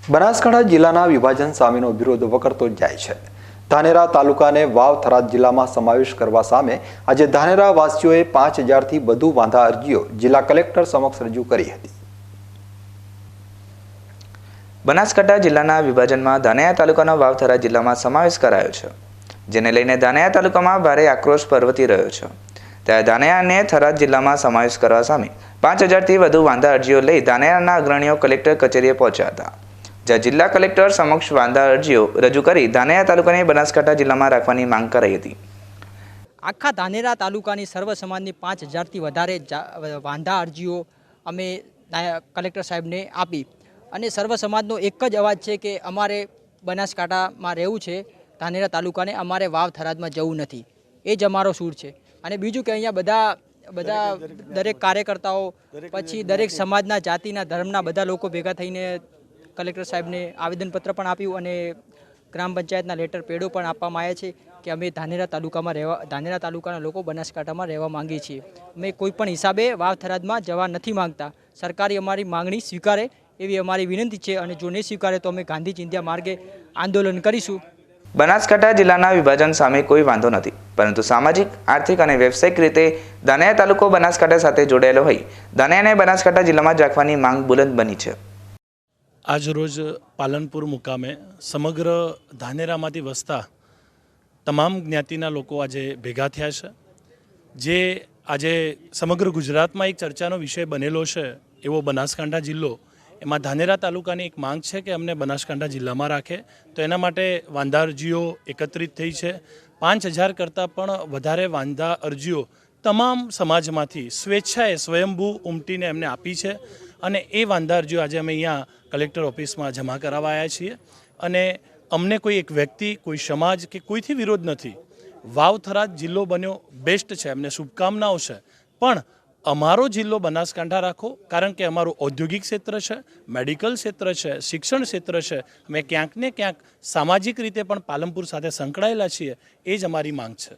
બનાસકાંઠા જિલ્લાના વિભાજન સામેનો વિરોધ વકરતો જાય છે। ધાનેરા તાલુકાને વાવ થરાદ જિલ્લામાં સમાવેશ કરવા સામે આજે ધાનેરા વાસીઓએ 5000થી વધુ વાંધા અરજીઓ જિલ્લા કલેક્ટર સમક્ષ રજૂ કરી હતી। બનાસકાંઠા જિલ્લાના વિભાજનમાં ધાનેરા તાલુકાનો વાવ થરાદ જિલ્લામાં સમાવેશ કરાયો છે, જેને લઈને ધાનેરા તાલુકામાં ભારે આક્રોશ પ્રવર્તી રહ્યો છે। ત્યારે ધાનેરાને થરાદ જિલ્લામાં સમાવેશ કરવા સામે 5000થી વધુ વાંધા અરજીઓ લઈ ધાનેરાના અગ્રણીઓ કલેક્ટર કચેરીએ પહોંચ્યા હતા, જ્યાં જિલ્લા કલેક્ટર સમક્ષ વાંધા અરજીઓ રજૂ કરી ધાનેરા તાલુકાને બનાસકાંઠા જિલ્લામાં રાખવાની માંગ કરાઈ હતી। આખા ધાનેરા તાલુકાની સર્વ સમાજની 5000થી વધારે વાંધા અરજીઓ અમે કલેક્ટર સાહેબને આપી અને સર્વ સમાજનો એક જ અવાજ છે કે અમારે બનાસકાંઠામાં રહેવું છે, ધાનેરા તાલુકાને અમારે વાવ થરાદમાં જવું નથી, એ જ અમારો સૂર છે। અને બીજું કે અહીંયા બધા દરેક કાર્યકર્તાઓ પછી દરેક સમાજના જાતિના ધર્મના બધા લોકો ભેગા થઈને કલેક્ટર સાહેબને આવેદનપત્ર પણ આપ્યું અને ગ્રામ પંચાયતના લેટર પેડો પણ આપવામાં આવ્યા છે કે અમે ધાનેરા તાલુકાના લોકો બનાસકાંઠામાં રહેવા માંગીએ છીએ। અમે કોઈ પણ હિસાબે વાવ થરાદમાં જવા નથી માંગતા। સરકારે અમારી માંગણી સ્વીકારે એવી અમારી વિનંતી છે અને જો નહીં સ્વીકારે તો અમે ગાંધી ચિંધ્યા માર્ગે આંદોલન કરીશું। બનાસકાંઠા જિલ્લાના વિભાજન સામે કોઈ વાંધો નથી, પરંતુ સામાજિક, આર્થિક અને વ્યવસાયિક રીતે ધાનેરા તાલુકો બનાસકાંઠા સાથે જોડાયેલો હોય ધાનેરાને બનાસકાંઠા જિલ્લામાં જ રાખવાની માંગ બુલંદ બની છે। આજરોજ પાલનપુર મુકામે સમગ્ર ધાનેરામાંથી વસતા તમામ જ્ઞાતિના લોકો આજે ભેગા થયા છે, જે આજે સમગ્ર ગુજરાતમાં એક ચર્ચાનો વિષય બનેલો છે એવો બનાસકાંઠા જિલ્લો, એમાં ધાનેરા તાલુકાની એક માંગ છે કે અમને બનાસકાંઠા જિલ્લામાં રાખે। તો એના માટે વાંધા અરજીઓ એકત્રિત થઈ છે। 5000 કરતાં પણ વધારે વાંધા અરજીઓ તમામ સમાજમાંથી સ્વેચ્છાએ સ્વયંભૂ ઉમટીને એમને આપી છે અને એ વાંધા અરજીઓ આજે અમે અહીંયા કલેક્ટર ઓફિસમાં જમા કરાવવા આવ્યા છીએ। અને અમને કોઈ એક વ્યક્તિ, કોઈ સમાજ કે કોઈથી વિરોધ નથી। વાવ થરાદ જિલ્લો બન્યો બેસ્ટ છે, અમને શુભકામનાઓ છે, પણ અમારો જિલ્લો બનાસકાંઠા રાખો, કારણ કે અમારું ઔદ્યોગિક ક્ષેત્ર છે, મેડિકલ ક્ષેત્ર છે, શિક્ષણ ક્ષેત્ર છે, અમે ક્યાંક ને ક્યાંક સામાજિક રીતે પણ પાલનપુર સાથે સંકળાયેલા છીએ, એ જ અમારી માંગ છે।